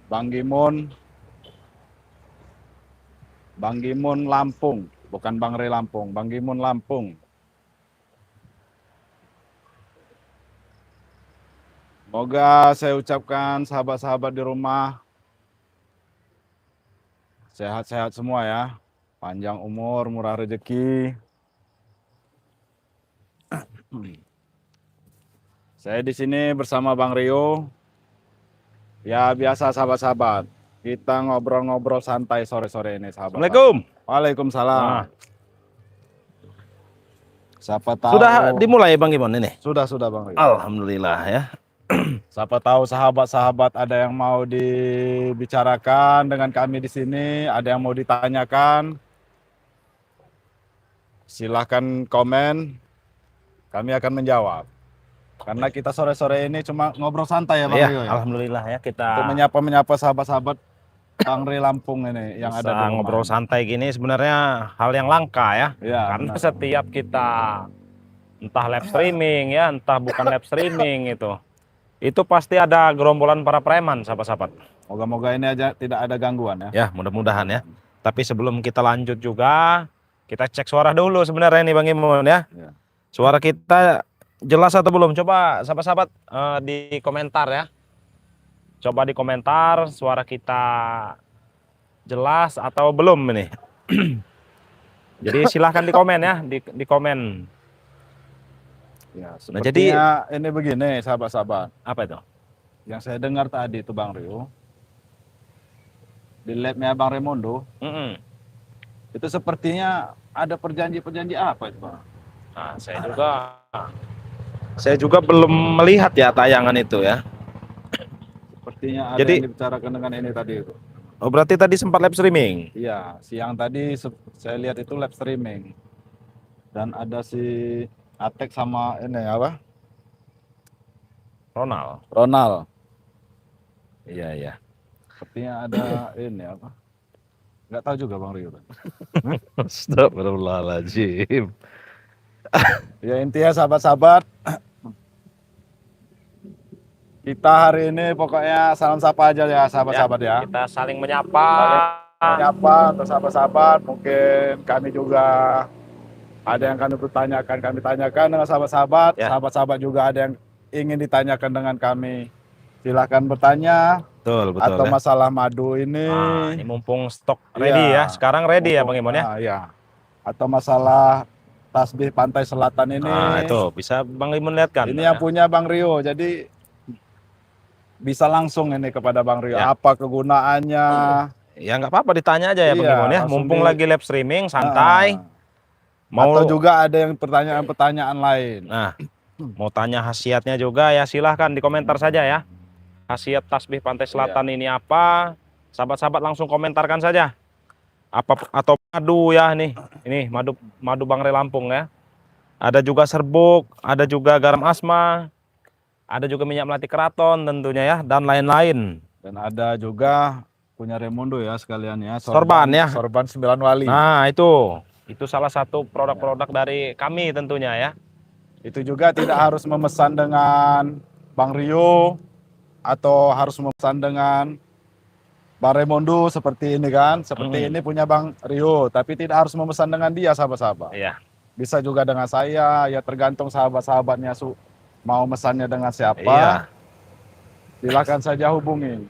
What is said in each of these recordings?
Bang Gimun, Bang Gimun Lampung, bukan Bang Re Lampung, Bang Gimun Lampung. Semoga saya ucapkan sahabat-sahabat di rumah sehat-sehat semua ya. Panjang umur, murah rezeki. Saya di sini bersama Bang Rio. Ya biasa sahabat-sahabat. Kita ngobrol-ngobrol santai sore-sore ini sahabat-sahabat. Assalamualaikum. Waalaikumsalam. Nah, Siapa sudah tahu dimulai Bang Gimon ini? sudah Bang Rio. Alhamdulillah ya. Siapa tahu sahabat-sahabat ada yang mau dibicarakan dengan kami di sini, ada yang mau ditanyakan. Silahkan komen, kami akan menjawab. Karena kita sore-sore ini cuma ngobrol santai ya Bang Ya, Rio ya. alhamdulillah ya kita Untuk menyapa-menyapa sahabat-sahabat Bang Ri Lampung ini yang bisa ada di rumah ngobrol ini. santai gini sebenarnya hal yang langka ya. Ya, Karena benar. setiap kita entah live streaming ya, entah bukan live streaming itu pasti ada gerombolan para preman, sahabat-sahabat. Moga-moga ini aja tidak ada gangguan ya. Ya, mudah-mudahan ya. Tapi sebelum kita lanjut juga, kita cek suara dulu sebenarnya ini Bang Gimon ya. Ya. Suara kita jelas atau belum? Coba sahabat-sahabat di komentar ya. Coba di komentar suara kita jelas atau belum ini. Jadi silahkan di komen ya, di komen. Ya, Nah, jadi sepertinya ini begini sahabat-sahabat. apa itu? Yang saya dengar tadi itu Bang Rio, di labnya Bang Remondo, Mm-mm. itu sepertinya ada perjanji-perjanji apa itu Bang? Nah, saya juga belum melihat ya tayangan itu ya. Sepertinya ada Jadi yang dibicarakan dengan ini tadi itu. oh berarti tadi sempat live streaming. Iya, siang tadi saya lihat itu live streaming. Dan ada si Atek sama ini apa? Ronald. Ronald. Iya, iya. Sepertinya ada ini apa? Nggak tahu juga Bang Rio. Astagfirullahaladzim. Ya intinya sahabat-sahabat, kita hari ini pokoknya salam sapa aja ya sahabat-sahabat ya. Kita saling menyapa. Saling menyapa untuk sahabat-sahabat, mungkin kami juga ada yang kami tanyakan dengan sahabat-sahabat. Ya. Sahabat-sahabat juga ada yang ingin ditanyakan dengan kami. Silahkan bertanya. Betul, betul Atau ya. masalah madu ini. Nah, ini mumpung stok ready ya. Sekarang ready ya Bang Imon ya. Ya. Atau masalah tasbih pantai selatan ini. Nah, itu bisa Bang Imon lihat kan. Ini yang punya Bang Rio. Jadi bisa langsung ini kepada Bang Rio. Ya. Apa kegunaannya? Ya nggak apa-apa ditanya aja ya Bang Imon ya. Mumpung lagi live streaming santai. Atau juga ada yang pertanyaan-pertanyaan lain. Nah, mau tanya khasiatnya juga ya silahkan di komentar saja ya. Khasiat tasbih pantai selatan ini apa? Sahabat-sahabat langsung komentarkan saja. Apa atau madu ya nih. Ini madu Bang Re Lampung ya. Ada juga serbuk, ada juga garam asma, ada juga minyak melati keraton tentunya ya dan lain-lain. Dan ada juga punya Remondo ya sekalian ya. Sorban ya. Sorban 9 wali. Nah, itu salah satu produk-produk dari kami tentunya ya. Itu juga tidak harus memesan dengan Bang Rio atau harus memesan dengan Bang Remondo seperti ini kan. Seperti ini punya Bang Rio, tapi tidak harus memesan dengan dia sahabat-sahabat. Iya. Bisa juga dengan saya, ya tergantung sahabat-sahabatnya mau mesannya dengan siapa. Iya. Silakan saja hubungi.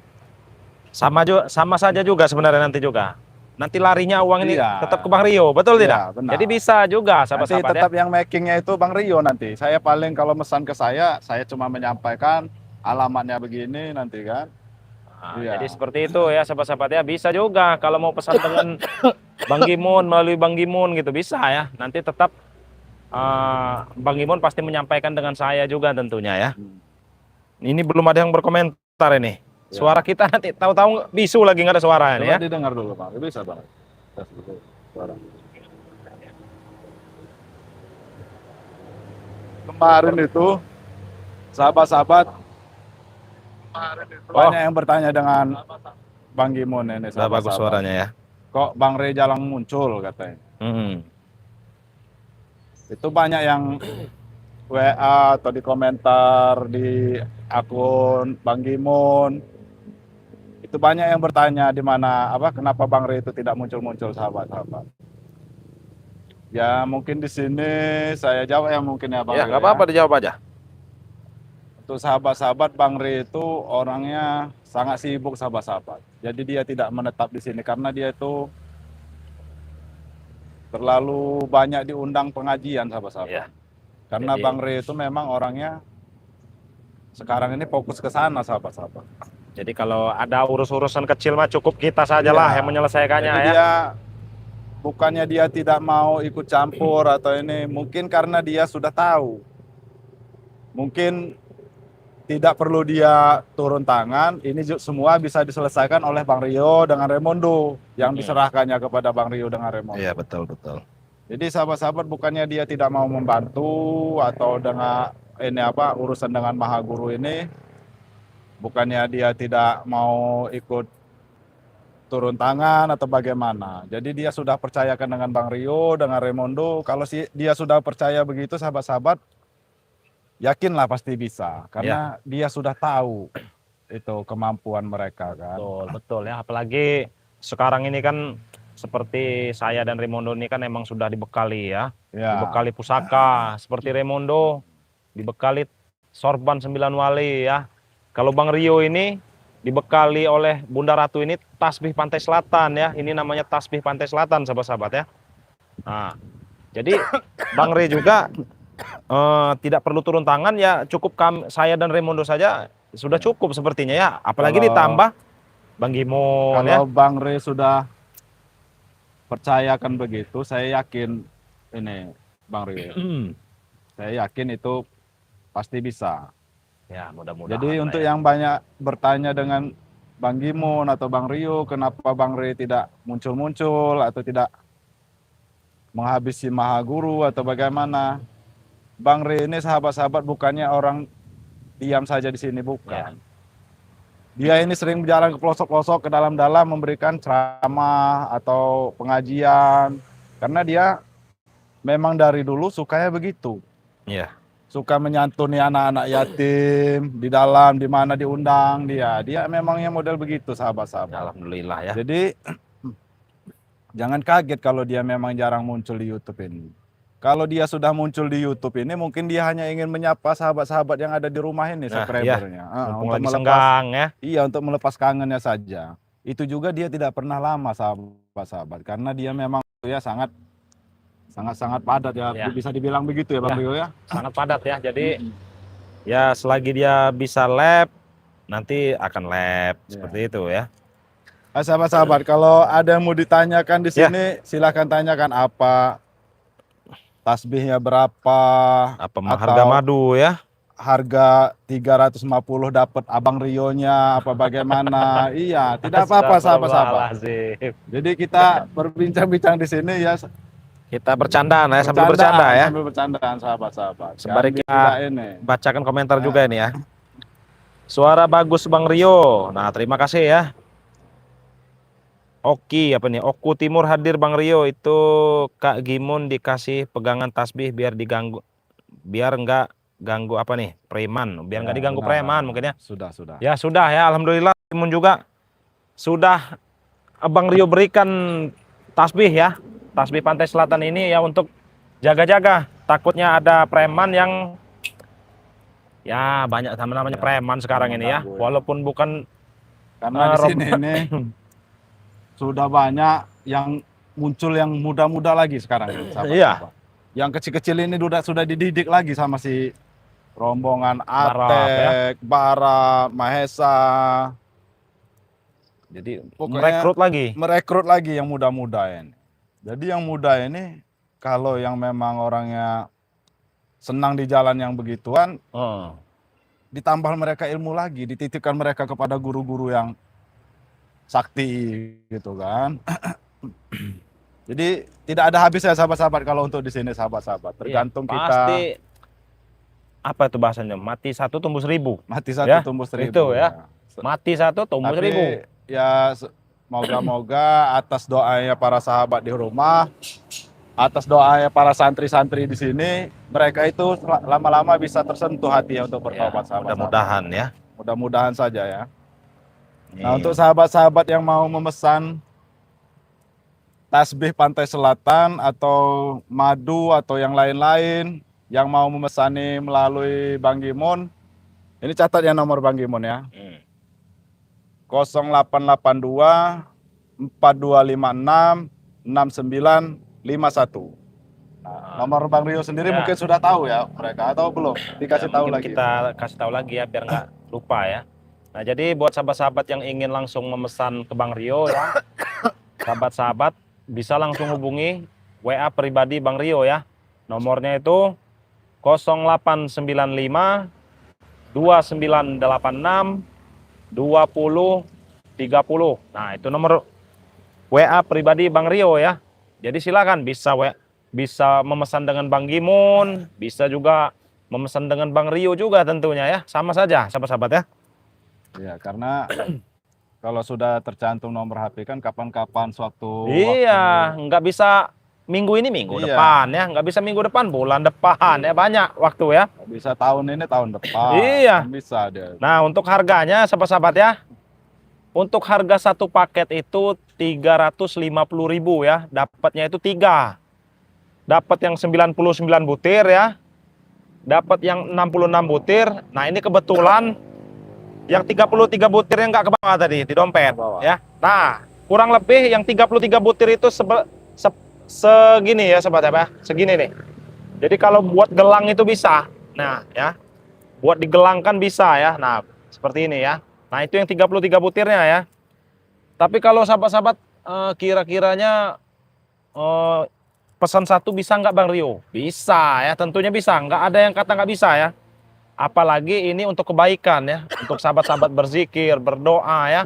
Sama saja juga sebenarnya nanti juga. Nanti larinya uang ini tetap ke Bang Rio, betul tidak? Benar. Jadi bisa juga sahabat-sahabat nanti tetap yang makingnya itu Bang Rio nanti. Saya paling kalau mesan ke saya cuma menyampaikan alamatnya begini nanti kan. Nah, jadi seperti itu ya sahabat-sahabat ya. Bisa juga kalau mau pesan dengan Bang Gimun melalui Bang Gimun gitu bisa ya. Nanti tetap Bang Gimun pasti menyampaikan dengan saya juga tentunya ya. Ini belum ada yang berkomentar ini. Suara kita nanti tahu-tahu bisu lagi nggak ada suara ini ya. Coba didengar dulu Bang. Bisa Bang. Suara. Kemarin itu sahabat-sahabat banyak yang bertanya dengan Bang Gimun ini. Sudah bagus suaranya ya. Kok Bang Re jarang muncul katanya. Itu banyak yang WA atau di komentar di akun Bang Gimun. Itu banyak yang bertanya di mana kenapa Bang Ray itu tidak muncul-muncul sahabat-sahabat. Ya mungkin di sini saya jawab ya mungkin ya Bang Ya, Ray. nggak apa-apa, dijawab aja. Untuk sahabat-sahabat, Bang Ray itu orangnya sangat sibuk sahabat-sahabat. Jadi dia tidak menetap di sini karena dia itu terlalu banyak diundang pengajian sahabat-sahabat. Ya. Karena Jadi- Bang Ray itu memang orangnya sekarang ini fokus ke sana sahabat-sahabat. Jadi kalau ada urus-urusan kecil mah cukup kita sajalah Iya. yang menyelesaikannya Jadi ya. dia bukannya dia tidak mau ikut campur atau ini, mungkin karena dia sudah tahu. Mungkin tidak perlu dia turun tangan, ini semua bisa diselesaikan oleh Bang Rio dengan Raimondo yang diserahkannya kepada Bang Rio dengan Raimondo. Iya, betul. Jadi sahabat-sahabat bukannya dia tidak mau membantu atau dengan urusan dengan Maha Guru ini, bukannya dia tidak mau ikut turun tangan atau bagaimana. Jadi dia sudah percayakan dengan Bang Rio, dengan Raimondo. Kalau dia sudah percaya begitu sahabat-sahabat, yakinlah pasti bisa. Karena dia sudah tahu itu kemampuan mereka kan. Betul ya. Apalagi sekarang ini kan seperti saya dan Raimondo ini kan emang sudah dibekali ya. Dibekali pusaka. Seperti Raimondo dibekali sorban 9 wali ya. Kalau Bang Rio ini dibekali oleh Bunda Ratu ini tasbih Pantai Selatan ya. Ini namanya tasbih Pantai Selatan sahabat-sahabat ya. Nah, jadi Bang Ray juga tidak perlu turun tangan ya, cukup saya dan Raimondo saja sudah cukup sepertinya ya. Apalagi ditambah Bang Gimon ya. Kalau Bang Ray sudah percayakan begitu, saya yakin ini Bang Ray. Saya yakin itu pasti bisa. Ya, mudah-mudahan. Jadi untuk yang banyak bertanya dengan Bang Gimon atau Bang Rio, kenapa Bang Ray tidak muncul-muncul atau tidak menghabisi Maha Guru atau bagaimana? Bang Ray ini sahabat-sahabat bukannya orang diam saja di sini, bukan. Dia ini sering berjalan ke pelosok-pelosok, ke dalam-dalam memberikan ceramah atau pengajian. Karena dia memang dari dulu sukanya begitu. Iya. Suka menyantuni anak-anak yatim di dalam, di mana diundang dia. Dia memangnya model begitu sahabat-sahabat. Alhamdulillah ya. Jadi jangan kaget kalau dia memang jarang muncul di YouTube ini. Kalau dia sudah muncul di YouTube ini, mungkin dia hanya ingin menyapa sahabat-sahabat yang ada di rumah ini, subscribernya. Mumpung lagi senggang ya. Iya, untuk melepas kangennya saja. Itu juga dia tidak pernah lama sahabat-sahabat, karena dia memang ya sangat padat ya. Bisa dibilang begitu ya Bang Rio ya. Sangat padat ya. Jadi ya selagi dia bisa lab, nanti akan lab seperti itu ya. Sahabat-sahabat, kalau ada yang mau ditanyakan di sini, silakan tanyakan apa. Tasbihnya berapa? Apa harga madu ya? Harga 350 dapat Abang Rio-nya apa bagaimana? Iya, tidak apa-apa sahabat-sahabat. Jadi kita berbincang-bincang di sini ya. Kita bercandaan ya, sambil bercanda ya. Sambil bercandaan sahabat-sahabat. Sembari kita bacakan komentar juga ini ya. Suara bagus Bang Rio. Nah, terima kasih ya. Oki apa nih? Oku Timur hadir Bang Rio, itu Kak Gimon dikasih pegangan tasbih biar nggak ganggu apa nih? Preman, biar nggak diganggu preman mungkin ya. Sudah. Ya sudah ya, alhamdulillah Gimon juga sudah Bang Rio berikan tasbih ya. Tasbih Pantai Selatan ini ya untuk jaga-jaga. Takutnya ada preman yang ya banyak namanya preman sekarang ini ya. Walaupun bukan karena di sini ini sudah banyak yang muncul yang muda-muda lagi sekarang. Iya. Yang kecil-kecil ini sudah dididik lagi sama si rombongan Atek, Bara, Mahesa. Jadi pokoknya merekrut lagi yang muda-muda ini. Jadi yang muda ini kalau yang memang orangnya senang di jalan yang begituan, ditambah mereka ilmu lagi, dititipkan mereka kepada guru-guru yang sakti gitu kan. Jadi tidak ada habisnya sahabat-sahabat kalau untuk di sini sahabat-sahabat. Tergantung pasti, kita apa itu bahasanya? Mati satu tumbuh 1000. Mati satu tumbuh 1000. Itu ya. Mati satu tumbuh 1000. Ya moga-moga atas doanya para sahabat di rumah, atas doanya para santri-santri di sini, mereka itu lama-lama bisa tersentuh hatinya untuk bertobat sahabat. Mudah-mudahan ya. Mudah-mudahan saja ya. Nah, untuk sahabat-sahabat yang mau memesan tasbih Pantai Selatan atau madu atau yang lain-lain yang mau memesani melalui Bang Gimon, ini catat ya nomor Bang Gimon ya. 0882 4256 6951. Nah, nomor Bang Rio sendiri Ya. mungkin sudah tahu ya mereka atau belum? Dikasih Ya, tahu mungkin lagi. kita kasih tahu lagi ya biar nggak lupa ya. Nah, jadi buat sahabat-sahabat yang ingin langsung memesan ke Bang Rio ya, sahabat-sahabat bisa langsung hubungi WA pribadi Bang Rio ya. Nomornya itu 0895 2986 20 30. Nah, itu nomor WA pribadi Bang Rio ya. Jadi silakan bisa memesan dengan Bang Gimun, bisa juga memesan dengan Bang Rio juga tentunya ya. Sama saja sahabat-sahabat ya. Ya, karena kalau sudah tercantum nomor HP kan kapan-kapan suatu Iya, nggak bisa minggu ini minggu Iya. depan ya, nggak bisa minggu depan bulan depan ya, banyak waktu ya. bisa tahun ini tahun depan. Iya. Kan bisa dia. Nah, untuk harganya sahabat-sahabat ya. Untuk harga satu paket itu 350.000 ya. Dapatnya itu 3. Dapat yang 99 butir ya. Dapat yang 66 butir. Nah, ini kebetulan yang 33 butir yang nggak ke bawah tadi di dompet ya. Nah, kurang lebih yang 33 butir itu segini ya sahabat ya. Segini nih. Jadi kalau buat gelang itu bisa. Nah, ya. Buat digelangkan bisa ya. Nah, seperti ini ya. Nah, itu yang 33 butirnya ya. Tapi kalau sahabat-sahabat kira-kiranya pesan satu bisa nggak Bang Rio? Bisa ya, tentunya bisa. Nggak ada yang kata nggak bisa ya. Apalagi ini untuk kebaikan ya. Untuk sahabat-sahabat berzikir, berdoa ya.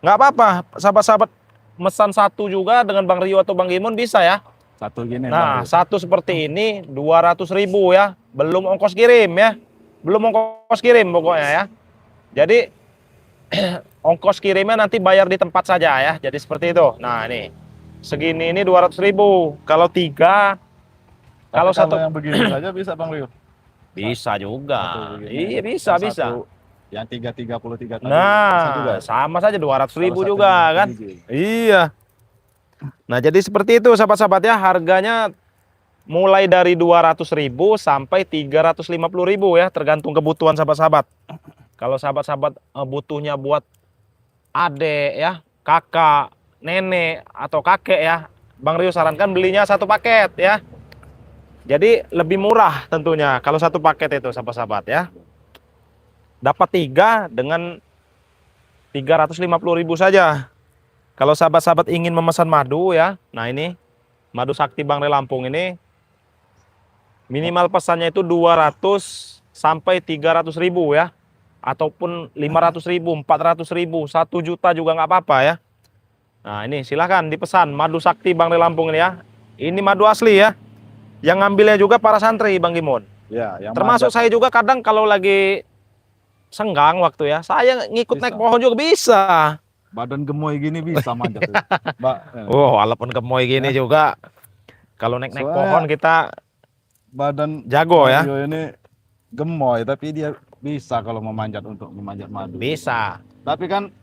Nggak apa-apa, sahabat-sahabat mesan satu juga dengan Bang Rio atau Bang Gimun bisa ya. Satu gini. Nah, Bang. satu seperti ini 200.000 ya. Belum ongkos kirim ya. Belum ongkos kirim pokoknya ya. Jadi ongkos kirimnya nanti bayar di tempat saja ya. Jadi seperti itu. Nah, ini segini ini 200.000. Kalau 3, kalau satu yang begini saja bisa Bang Rio. bisa juga. Satu begini. Iya, bisa. Yang 333 tadi. Nah, bisa juga. sama saja 200.000 Kalau juga satu kan. biji. Iya. Nah, jadi seperti itu sahabat-sahabat ya. Harganya mulai dari 200.000 sampai 350.000 ya, tergantung kebutuhan sahabat-sahabat. Kalau sahabat-sahabat butuhnya buat adek ya, kakak, nenek atau kakek ya, Bang Rio sarankan belinya satu paket ya. Jadi lebih murah tentunya kalau satu paket itu sahabat-sahabat ya. Dapat 3 dengan 350.000 saja. Kalau sahabat-sahabat ingin memesan madu ya, nah ini madu sakti Bang Rio Lampung ini minimal pesannya itu 200 sampai 300.000 ya. Ataupun 500.000, 400.000, 1 juta juga nggak apa-apa ya. Nah, ini silahkan dipesan madu sakti Bang Rio Lampung ini ya. Ini madu asli ya. Yang ngambilnya juga para santri Bang Gimon. Ya, yang Termasuk saya juga kadang kalau lagi senggang waktu ya, saya ngikut Bisa. naik pohon juga bisa. badan gemoy gini bisa manjat. Oh, walaupun kemoy gini juga. Kalau naik-naik Soalnya pohon kita badan jago ya. Rio ini gemoy tapi dia bisa kalau memanjat untuk memanjat madu. Bisa. Tapi kan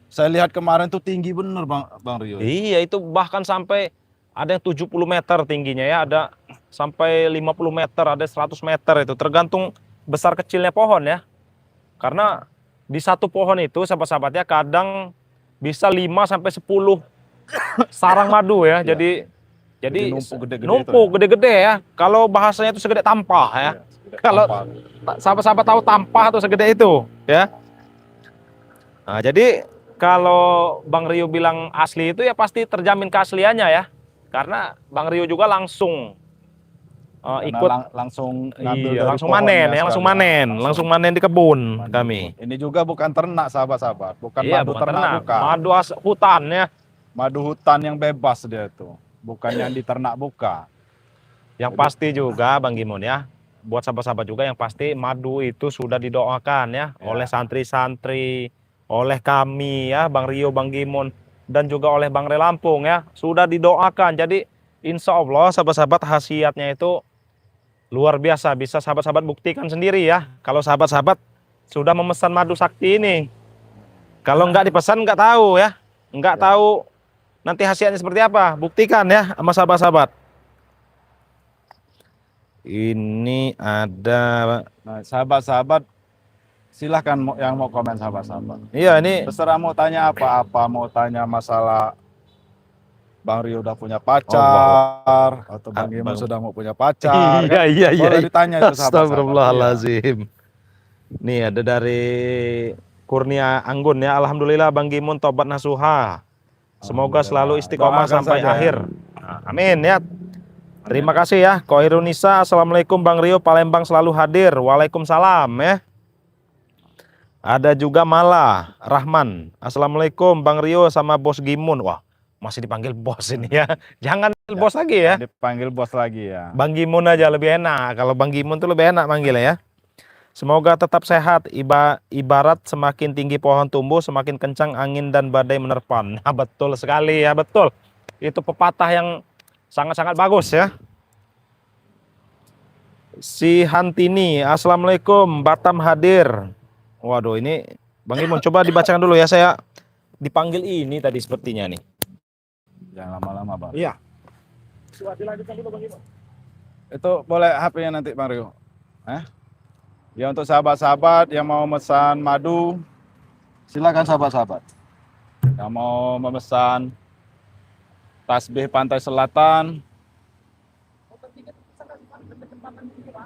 saya lihat kemarin tuh tinggi bener Bang Rio. Iya, itu bahkan sampai ada yang 70 meter tingginya ya, ada sampai 50 meter, ada 100 meter itu, tergantung besar kecilnya pohon ya. Karena di satu pohon itu sahabat-sahabatnya kadang bisa 5 sampai 10 sarang madu ya. Jadi numpuk gede-gede ya. Kalau bahasanya itu segede tampah ya. Kalau sahabat-sahabat tahu tampah atau segede itu ya. Nah, jadi kalau Bang Rio bilang asli itu ya pasti terjamin keasliannya ya. Karena Bang Rio juga langsung ikut langsung ngambil iya, dari langsung manen ya, langsung manen di kebun kami. Ini juga bukan ternak sahabat-sahabat, bukan Iya, madu bukan ternak, ternak, bukan. madu hutan ya. Madu hutan yang bebas dia itu, bukan yang diternak bukan. Yang pasti juga Bang Gimon ya, buat sahabat-sahabat juga yang pasti madu itu sudah didoakan ya, oleh santri-santri, oleh kami ya, Bang Rio, Bang Gimon, dan juga oleh Bang Rio Lampung ya, sudah didoakan. Jadi insya Allah sahabat-sahabat khasiatnya itu luar biasa, bisa sahabat-sahabat buktikan sendiri ya. Kalau sahabat-sahabat sudah memesan madu sakti ini, Kalau nggak dipesan nggak tahu ya. Nggak tahu nanti hasilnya seperti apa. Buktikan ya sama sahabat-sahabat. Ini ada. Nah, sahabat-sahabat silahkan yang mau komen sahabat-sahabat. Iya ini. Terserah mau tanya apa-apa, mau tanya masalah Bang Rio udah punya pacar atau Bang Gimo sudah mau punya pacar. Iya, Kan? iya, iya. Boleh ditanya itu sahabat-sahabat. Astagfirullahaladzim. Nih ada dari Kurnia Anggun ya. Alhamdulillah Bang Gimun tobat nasuha. Semoga selalu istiqomah Doakan sampai saja, akhir. Nah, amin ya. Terima kasih ya. Koirunisa, Assalamualaikum Bang Rio, Palembang selalu hadir. Waalaikumsalam ya. Ada juga Mala Rahman. Assalamualaikum Bang Rio sama Bos Gimun. Wah, masih dipanggil bos ini ya. Jangan bos lagi ya. Dipanggil bos lagi ya. Bang Gimun aja lebih enak. Kalau Bang Gimun tuh lebih enak manggilnya ya. Semoga tetap sehat. Ibarat semakin tinggi pohon tumbuh, semakin kencang angin dan badai menerpa. Nah, betul sekali ya, betul. Itu pepatah yang sangat-sangat bagus ya. Si Hantini, Assalamualaikum, Batam hadir. Waduh, ini Bang Gimun coba dibacakan dulu ya, saya dipanggil ini tadi sepertinya nih. Jangan lama-lama Bang. Iya. Dilanjutkan dulu Bang Gimo. Itu boleh HP-nya nanti Bang Rio. Ya untuk sahabat-sahabat yang mau memesan madu, silakan sahabat-sahabat. Yang mau memesan tasbih pantai selatan,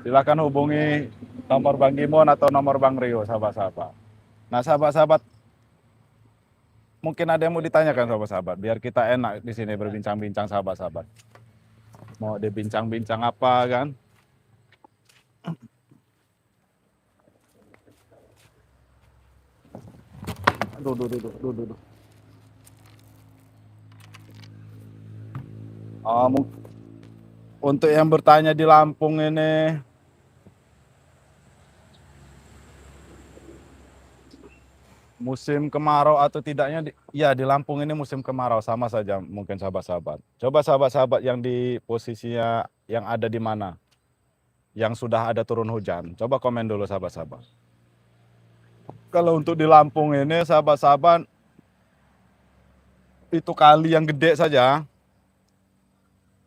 silakan hubungi nomor Bang Gimon atau nomor Bang Rio sahabat-sahabat. Nah sahabat-sahabat, mungkin ada yang mau ditanyakan sahabat-sahabat, biar kita enak di sini berbincang-bincang sahabat-sahabat. Mau dibincang-bincang apa kan? Duh. Untuk yang bertanya di Lampung ini, musim kemarau atau tidaknya, ya di Lampung ini musim kemarau sama saja mungkin sahabat-sahabat. Coba sahabat-sahabat yang di posisinya yang ada di mana, yang sudah ada turun hujan, coba komen dulu sahabat-sahabat. Kalau untuk di Lampung ini sahabat-sahabat, itu kali yang gede saja,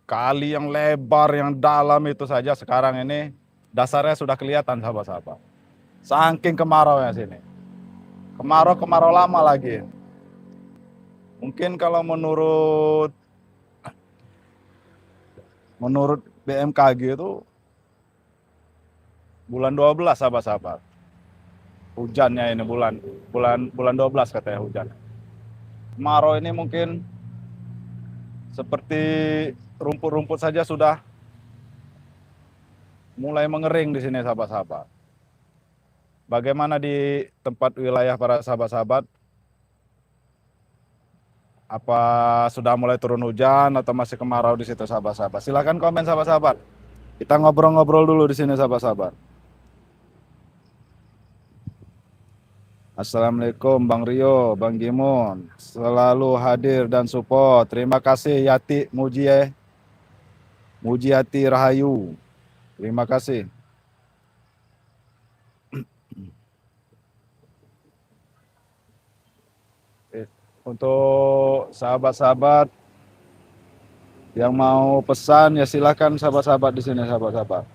kali yang lebar, yang dalam itu saja sekarang ini dasarnya sudah kelihatan sahabat-sahabat. Saking kemaraunya sini. Kemarau lama lagi. Mungkin kalau menurut BMKG itu bulan 12 sahabat-sahabat. Hujannya ini bulan 12 katanya hujan. Kemarau ini mungkin seperti rumput-rumput saja sudah mulai mengering di sini sahabat-sahabat. Bagaimana di tempat wilayah para sahabat-sahabat? Apa sudah mulai turun hujan atau masih kemarau di situ sahabat-sahabat? Silakan komen sahabat-sahabat. Kita ngobrol-ngobrol dulu di sini sahabat-sahabat. Assalamualaikum Bang Rio, Bang Gimon, selalu hadir dan support. Terima kasih Yati Mujiati Rahayu. Terima kasih. Untuk sahabat-sahabat yang mau pesan ya silakan sahabat-sahabat di sini sahabat-sahabat.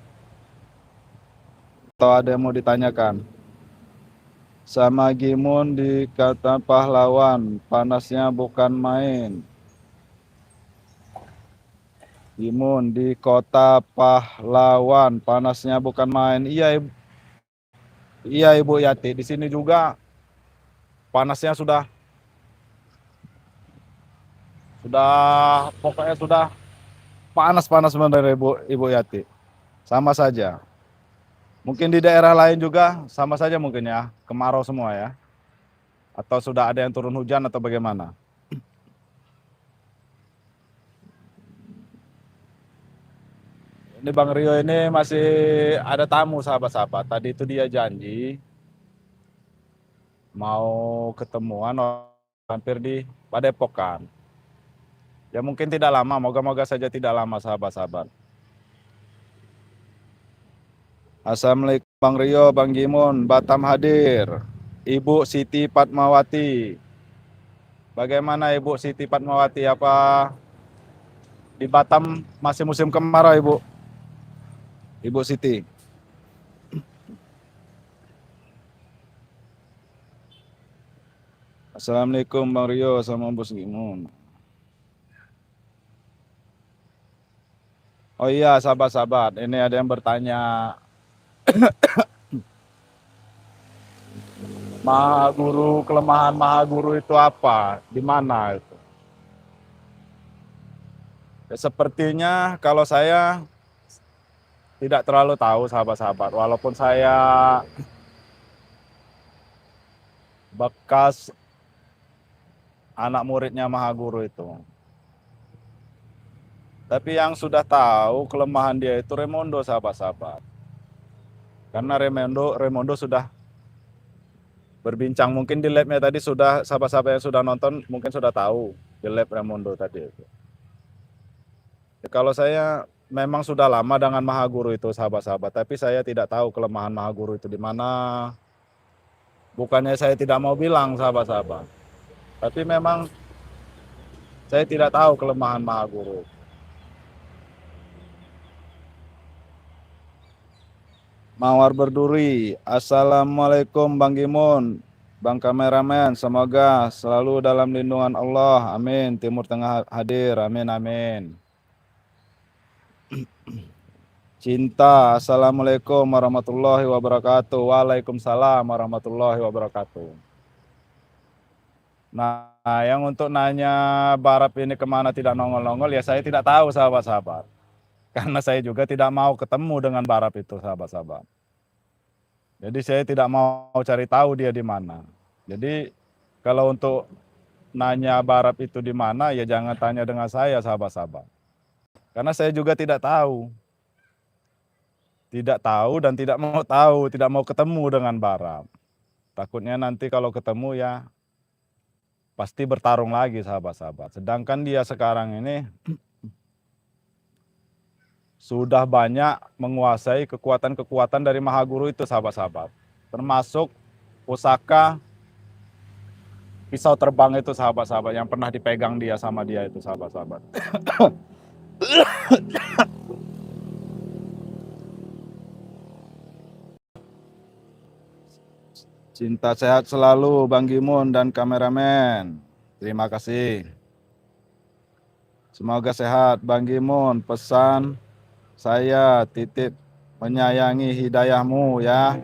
Atau ada yang mau ditanyakan? Sama Gimun di kata pahlawan, panasnya bukan main. Gimun di kota pahlawan, panasnya bukan main. Iya Ibu Yati, di sini juga panasnya sudah pokoknya sudah panas sebenarnya Ibu Yati. Sama saja. Mungkin di daerah lain juga sama saja mungkin ya, kemarau semua ya. Atau sudah ada yang turun hujan atau bagaimana? Ini Bang Rio ini masih ada tamu sahabat-sahabat. Tadi itu dia janji mau ketemuan hampir di Padepokan. Ya mungkin tidak lama, moga-moga saja tidak lama sahabat-sahabat. Assalamualaikum Bang Rio, Bang Gimon, Batam hadir. Ibu Siti Fatmawati. Bagaimana Ibu Siti Fatmawati? Apa di Batam masih musim kemarau, Ibu? Ibu Siti. Assalamualaikum Bang Rio sama Bos Gimun. Oh iya, sahabat-sahabat, ini ada yang bertanya, Maha Guru, kelemahan Maha Guru itu apa? Di mana itu? Ya, sepertinya kalau saya tidak terlalu tahu, sahabat-sahabat. Walaupun saya bekas anak muridnya Maha Guru itu. Tapi yang sudah tahu kelemahan dia itu Raimondo, sahabat-sahabat. Karena Raimondo sudah berbincang, mungkin di labnya tadi sudah, sahabat-sahabat yang sudah nonton mungkin sudah tahu di lab Raimondo tadi itu. Ya, kalau saya memang sudah lama dengan Maha Guru itu, sahabat-sahabat, tapi saya tidak tahu kelemahan Maha Guru itu di mana. Bukannya saya tidak mau bilang, sahabat-sahabat, tapi memang saya tidak tahu kelemahan Maha Guru. Mawar Berduri, Assalamualaikum Bang Gimun, Bang Kameramen, semoga selalu dalam lindungan Allah, amin. Timur Tengah hadir, amin, amin. Cinta, Assalamualaikum warahmatullahi wabarakatuh. Waalaikumsalam warahmatullahi wabarakatuh. Nah, yang untuk nanya Barap ini kemana tidak nongol-nongol, ya saya tidak tahu, sahabat-sahabat. Karena saya juga tidak mau ketemu dengan Barap itu, sahabat-sahabat. Jadi saya tidak mau cari tahu dia di mana. Jadi kalau untuk nanya Barap itu di mana, ya jangan tanya dengan saya, sahabat-sahabat. Karena saya juga tidak tahu. Tidak tahu dan tidak mau tahu, tidak mau ketemu dengan Barap. Takutnya nanti kalau ketemu ya pasti bertarung lagi, sahabat-sahabat. Sedangkan dia sekarang ini sudah banyak menguasai kekuatan-kekuatan dari Maha Guru itu, sahabat-sahabat. Termasuk pusaka pisau terbang itu, sahabat-sahabat, yang pernah dipegang dia sama dia itu, sahabat-sahabat. Cinta sehat selalu Bang Gimun dan kameramen. Terima kasih. Semoga sehat Bang Gimun. Pesan saya titip menyayangi hidayahmu ya,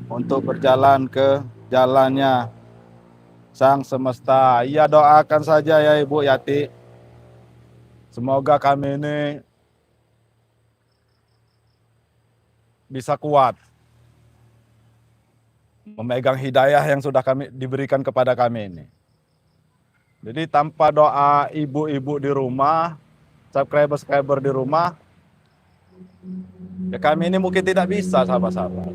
untuk berjalan ke jalannya Sang Semesta. Iya, doakan saja ya Ibu Yati. Semoga kami ini bisa kuat memegang hidayah yang sudah kami diberikan kepada kami ini. Jadi tanpa doa ibu-ibu di rumah, subscriber di rumah, ya kami ini mungkin tidak bisa, sahabat-sahabat.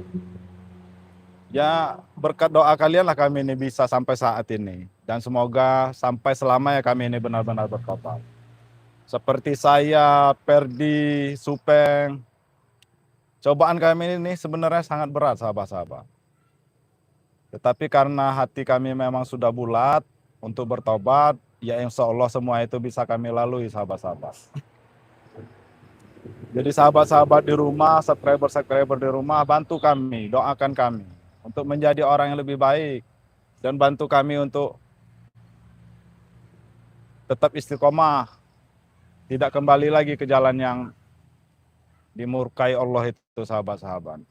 Ya berkat doa kalian lah kami ini bisa sampai saat ini. Dan semoga sampai selamanya kami ini benar-benar bertobat. Seperti saya, Perdi, Supeng, cobaan kami ini sebenarnya sangat berat, sahabat-sahabat. Tetapi karena hati kami memang sudah bulat untuk bertobat, ya insya Allah semua itu bisa kami lalui, sahabat-sahabat. Jadi sahabat-sahabat di rumah, subscriber di rumah, bantu kami, doakan kami untuk menjadi orang yang lebih baik. Dan bantu kami untuk tetap istiqomah, tidak kembali lagi ke jalan yang dimurkai Allah itu, sahabat-sahabat.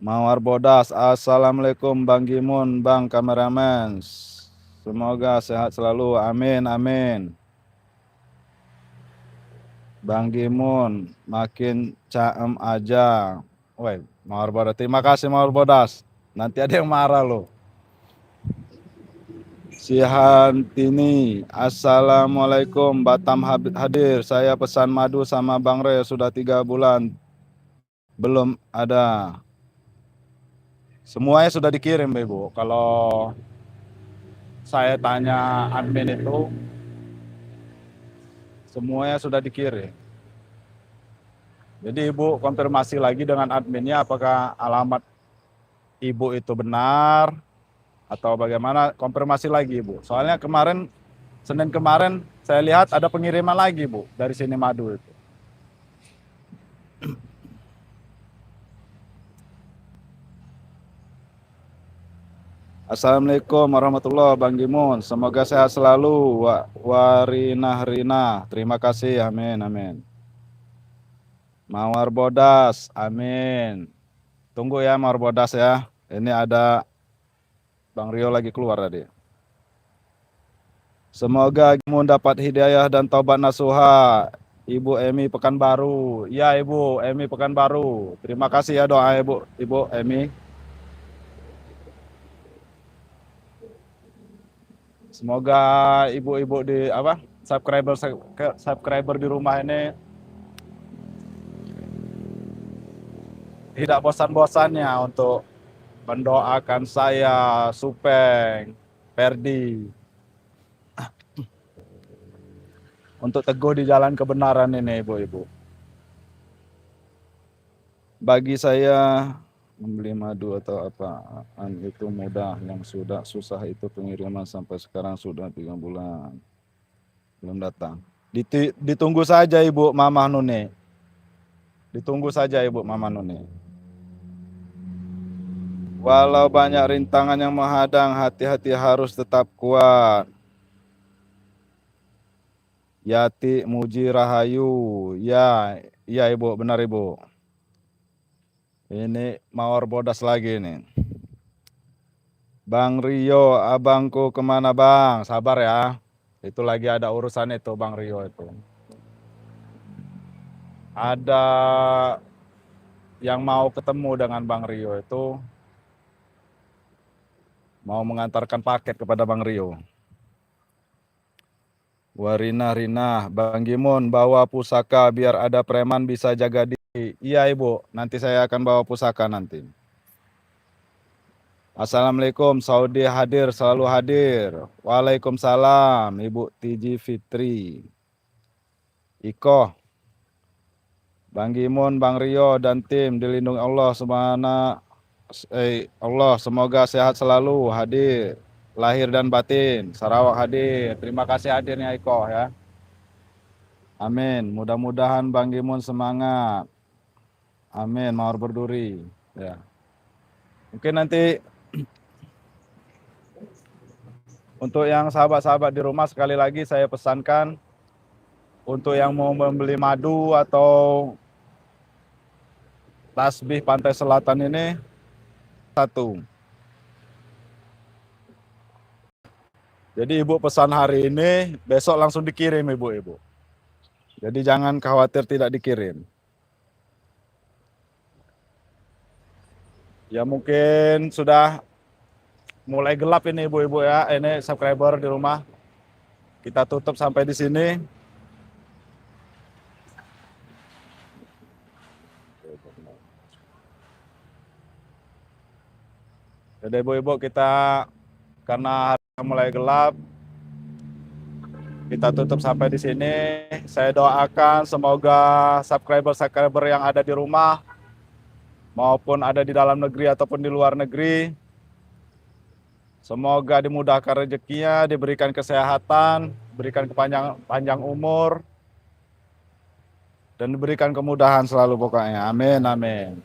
Mawar Bodas, Assalamualaikum Bang Gimun, Bang Kameramen. Semoga sehat selalu, amin, amin. Bang Gimun, makin caem aja. Woi, Mawar Bodas, terima kasih Mawar Bodas. Nanti ada yang marah loh. Sihantini, Assalamualaikum, Batam hadir. Saya pesan madu sama Bang Re sudah 3 bulan. Belum ada. Semuanya sudah dikirim, Ibu. Kalau saya tanya admin itu, semuanya sudah dikirim. Jadi Ibu konfirmasi lagi dengan adminnya apakah alamat Ibu itu benar atau bagaimana, konfirmasi lagi Ibu. Soalnya Senin kemarin saya lihat ada pengiriman lagi Bu dari sini madu itu. Assalamualaikum warahmatullahi wabarakatuh Bang Gimun. Semoga sehat selalu Warinah Rina. Terima kasih. Amin amin. Mawar Bodas. Amin. Tunggu ya Mawar Bodas ya. Ini ada Bang Rio lagi keluar tadi. Semoga Gimun dapat hidayah dan taubat nasuha. Ibu Emi Pekanbaru. Ya Ibu Emi Pekanbaru. Terima kasih ya doa Ibu Emi. Semoga ibu-ibu di subscriber di rumah ini tidak bosan-bosannya untuk mendoakan saya, Supeng, Ferdi, untuk teguh di jalan kebenaran ini, ibu-ibu. Bagi saya membeli madu atau apaan itu mudah, yang sudah susah itu pengiriman sampai sekarang sudah 3 bulan belum datang. Ditunggu saja Ibu Mama Nune. Ditunggu saja Ibu Mama Nune. Walau banyak rintangan yang menghadang, hati-hati harus tetap kuat. Yati Muji Rahayu. Ya, iya Ibu, benar Ibu. Ini Mawar Bodas lagi nih. Bang Rio, abangku kemana Bang? Sabar ya. Itu lagi ada urusan itu Bang Rio itu. Ada yang mau ketemu dengan Bang Rio itu. Mau mengantarkan paket kepada Bang Rio. Warina Rina, Bang Gimun bawa pusaka biar ada preman bisa jaga diri. Iya Ibu, nanti saya akan bawa pusaka nanti. Assalamualaikum, Saudi hadir, selalu hadir. Waalaikumsalam, Ibu Tiji Fitri. Iko, Bang Gimun, Bang Rio, dan tim dilindungi Allah Allah, semoga sehat selalu, hadir. Lahir dan batin, Sarawak hadir. Terima kasih hadirnya Iko ya. Amin. Mudah-mudahan Bang Gimun semangat. Amin. Mawar berduri. Ya. Mungkin nanti untuk yang sahabat-sahabat di rumah sekali lagi saya pesankan untuk yang mau membeli madu atau tasbih Pantai Selatan ini 1. Jadi Ibu pesan hari ini, besok langsung dikirim Ibu-ibu. Jadi jangan khawatir tidak dikirim. Ya mungkin sudah mulai gelap ini Ibu-ibu ya. Ini subscriber di rumah. Kita tutup sampai di sini. Jadi Ibu-ibu kita karena mulai gelap, kita tutup sampai di sini. Saya doakan semoga subscriber yang ada di rumah maupun ada di dalam negeri ataupun di luar negeri, semoga dimudahkan rezekinya, diberikan kesehatan, diberikan panjang umur, dan diberikan kemudahan selalu pokoknya. Amin, amin.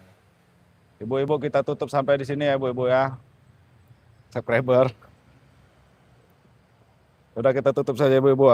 Ibu-ibu kita tutup sampai di sini ya Ibu-ibu ya. Subscriber. Udah kita tutup saja Ibu-ibu.